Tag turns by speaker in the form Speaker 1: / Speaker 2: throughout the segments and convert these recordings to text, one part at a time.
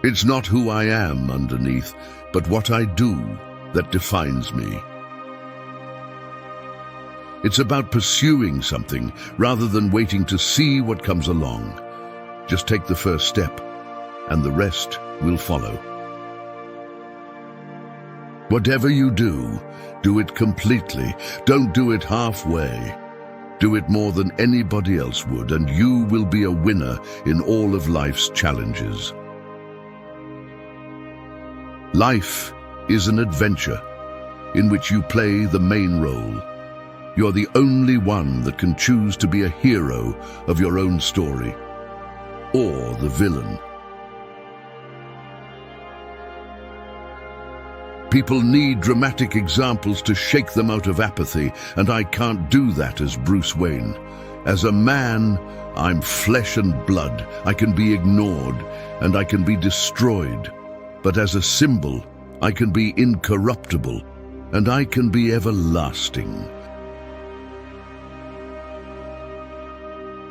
Speaker 1: It's not who I am underneath, but what I do that defines me. It's about pursuing something rather than waiting to see what comes along. Just take the first step, and the rest will follow. Whatever you do it completely. Don't do it halfway. Do it more than anybody else would, and you will be a winner in all of life's challenges. Life is an adventure in which you play the main role. You're the only one that can choose to be a hero of your own story, or the villain. People need dramatic examples to shake them out of apathy, and I can't do that as Bruce Wayne. As a man, I'm flesh and blood. I can be ignored, and I can be destroyed. But as a symbol, I can be incorruptible, and I can be everlasting.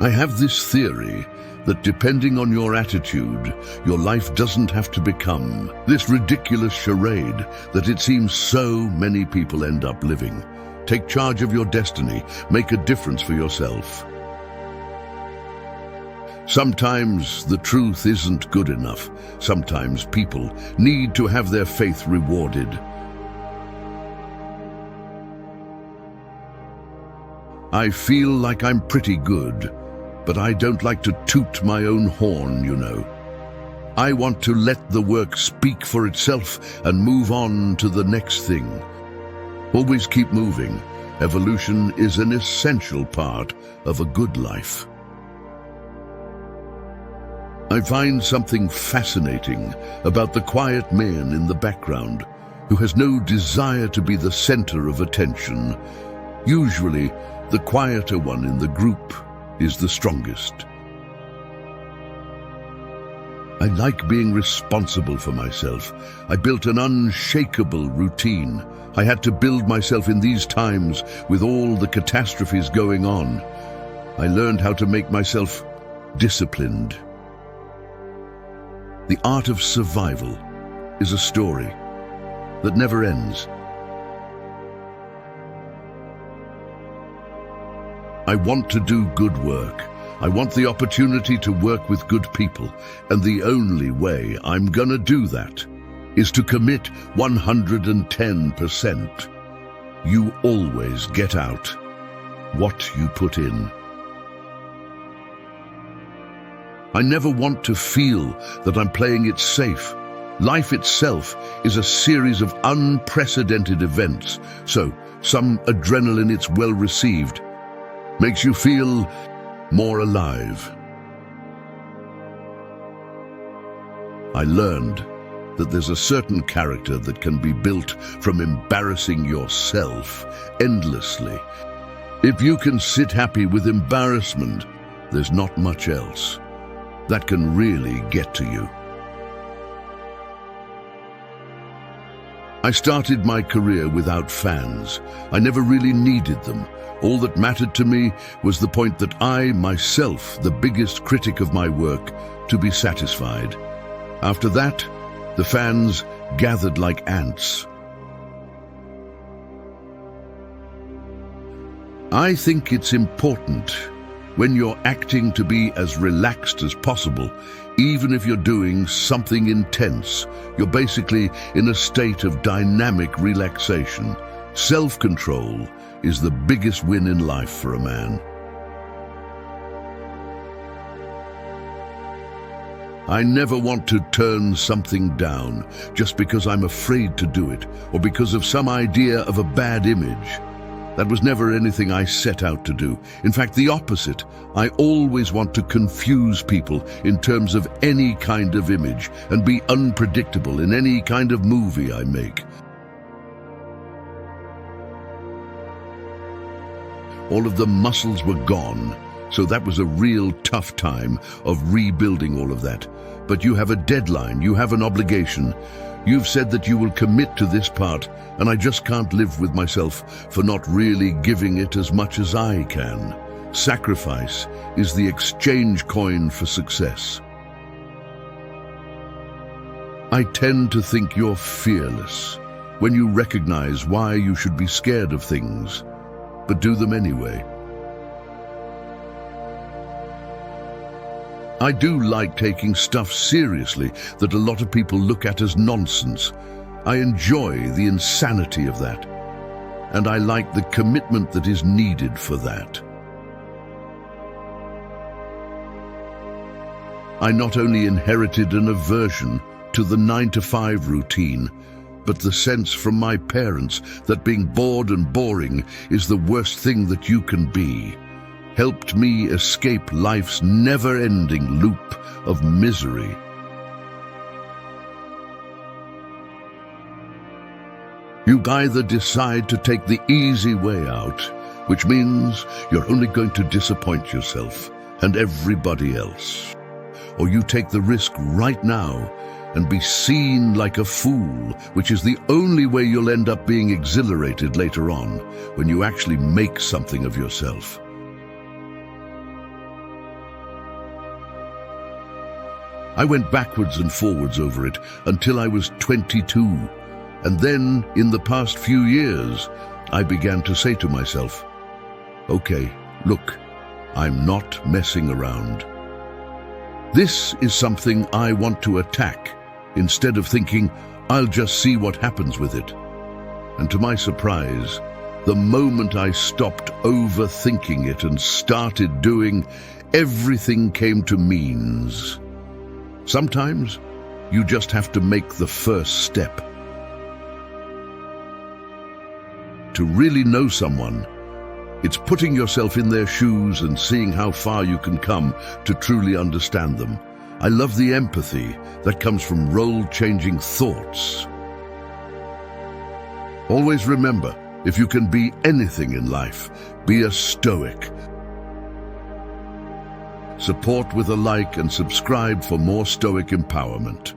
Speaker 1: I have this theory that depending on your attitude, your life doesn't have to become this ridiculous charade that it seems so many people end up living. Take charge of your destiny. Make a difference for yourself. Sometimes the truth isn't good enough. Sometimes people need to have their faith rewarded. I feel like I'm pretty good, but I don't like to toot my own horn, you know. I want to let the work speak for itself and move on to the next thing. Always keep moving. Evolution is an essential part of a good life. I find something fascinating about the quiet man in the background who has no desire to be the center of attention. Usually, the quieter one in the group is the strongest. I like being responsible for myself. I built an unshakable routine. I had to build myself in these times with all the catastrophes going on. I learned how to make myself disciplined. The art of survival is a story that never ends. I want to do good work. I want the opportunity to work with good people, and the only way I'm gonna do that is to commit 110%. You always get out what you put in. I never want to feel that I'm playing it safe. Life itself is a series of unprecedented events, so some adrenaline, it's well received, makes you feel more alive. I learned that there's a certain character that can be built from embarrassing yourself endlessly. If you can sit happy with embarrassment, there's not much else that can really get to you. I started my career without fans. I never really needed them. All that mattered to me was the point that I, myself, the biggest critic of my work, to be satisfied. After that, the fans gathered like ants. I think it's important when you're acting to be as relaxed as possible. Even if you're doing something intense, you're basically in a state of dynamic relaxation. Self-control is the biggest win in life for a man. I never want to turn something down just because I'm afraid to do it, or because of some idea of a bad image. That was never anything I set out to do. In fact, the opposite. I always want to confuse people in terms of any kind of image and be unpredictable in any kind of movie I make. All of the muscles were gone, so that was a real tough time of rebuilding all of that. But you have a deadline, you have an obligation. You've said that you will commit to this part, and I just can't live with myself for not really giving it as much as I can. Sacrifice is the exchange coin for success. I tend to think you're fearless when you recognize why you should be scared of things, but do them anyway. I do like taking stuff seriously that a lot of people look at as nonsense. I enjoy the insanity of that, and I like the commitment that is needed for that. I not only inherited an aversion to the 9-to-5 routine, but the sense from my parents that being bored and boring is the worst thing that you can be, helped me escape life's never-ending loop of misery. You either decide to take the easy way out, which means you're only going to disappoint yourself and everybody else, or you take the risk right now and be seen like a fool, which is the only way you'll end up being exhilarated later on, when you actually make something of yourself. I went backwards and forwards over it until I was 22, and then, in the past few years, I began to say to myself, okay, look, I'm not messing around. This is something I want to attack, instead of thinking, I'll just see what happens with it. And to my surprise, the moment I stopped overthinking it and started doing, everything came to means. Sometimes, you just have to make the first step. To really know someone, it's putting yourself in their shoes and seeing how far you can come to truly understand them. I love the empathy that comes from role-changing thoughts. Always remember, if you can be anything in life, be a Stoic. Support with a like and subscribe for more Stoic empowerment.